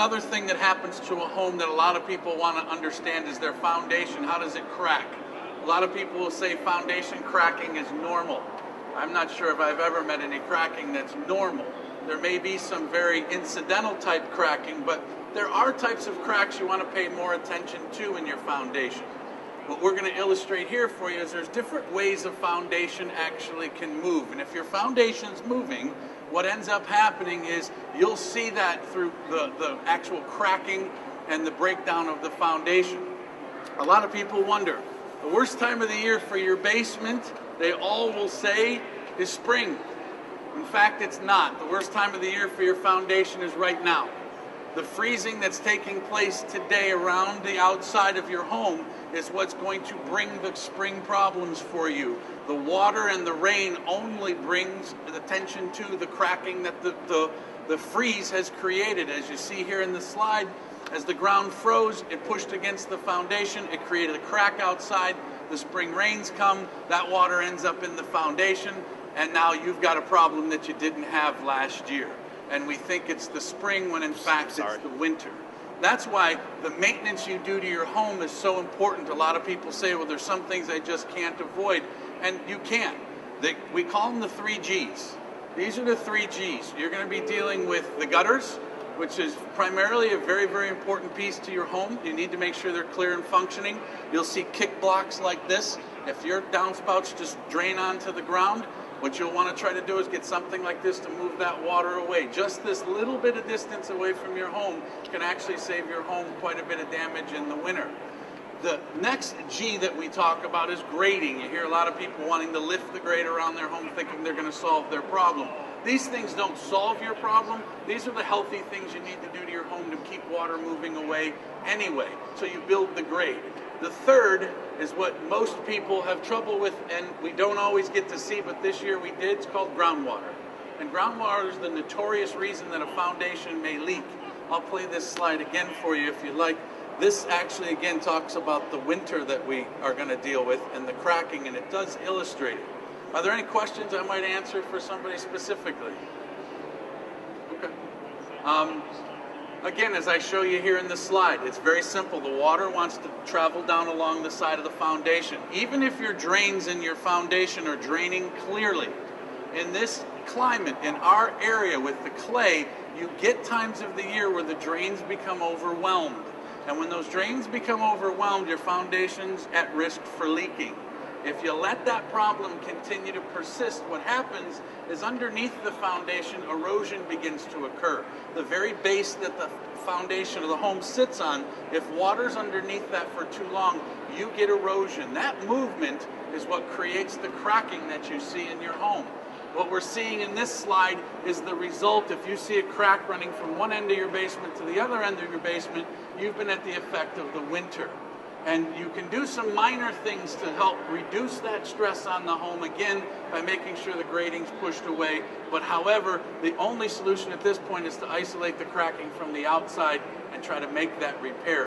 another thing that happens to a home that a lot of people want to understand is their foundation. How does it crack? A lot of people will say foundation cracking is normal. I'm not sure if I've ever met any cracking that's normal. There may be some very incidental type cracking, but there are types of cracks you want to pay more attention to in your foundation. What we're going to illustrate here for you is there's different ways a foundation actually can move. And if your foundation's moving, what ends up happening is you'll see that through the actual cracking and the breakdown of the foundation. A lot of people wonder, the worst time of the year for your basement, they all will say, is spring. In fact, it's not. The worst time of the year for your foundation is right now. The freezing that's taking place today around the outside of your home is what's going to bring the spring problems for you. The water and the rain only brings attention to the cracking that the freeze has created. As you see here in the slide, as the ground froze, it pushed against the foundation, it created a crack outside. The spring rains come, that water ends up in the foundation, and now you've got a problem that you didn't have last year. And we think it's the spring when in fact it's the winter. That's why the maintenance you do to your home is so important. A lot of people say, well, there's some things I just can't avoid, and you can. We call them the 3 Gs. These are the 3 Gs. You're going to be dealing with the gutters, which is primarily a very, very important piece to your home. You need to make sure they're clear and functioning. You'll see kick blocks like this. If your downspouts just drain onto the ground, what you'll want to try to do is get something like this to move that water away. Just this little bit of distance away from your home can actually save your home quite a bit of damage in the winter. The next G that we talk about is grading. You hear a lot of people wanting to lift the grade around their home thinking they're going to solve their problem. These things don't solve your problem. These are the healthy things you need to do to your home to keep water moving away anyway. So you build the grade. The third is what most people have trouble with, and we don't always get to see, but this year we did. It's called groundwater. And groundwater is the notorious reason that a foundation may leak. I'll play this slide again for you if you like. This actually again talks about the winter that we are going to deal with and the cracking, and it does illustrate it. Are there any questions I might answer for somebody specifically? Okay. Again, as I show you here in the slide, it's very simple. The water wants to travel down along the side of the foundation. Even if your drains in your foundation are draining clearly, in this climate, in our area with the clay, you get times of the year where the drains become overwhelmed. And when those drains become overwhelmed, your foundation's at risk for leaking. If you let that problem continue to persist, what happens is underneath the foundation, erosion begins to occur. The very base that the foundation of the home sits on, if water's underneath that for too long, you get erosion. That movement is what creates the cracking that you see in your home. What we're seeing in this slide is the result. If you see a crack running from one end of your basement to the other end of your basement, you've been at the effect of the winter. And you can do some minor things to help reduce that stress on the home, again, by making sure the grading's pushed away. But however, the only solution at this point is to isolate the cracking from the outside and try to make that repair.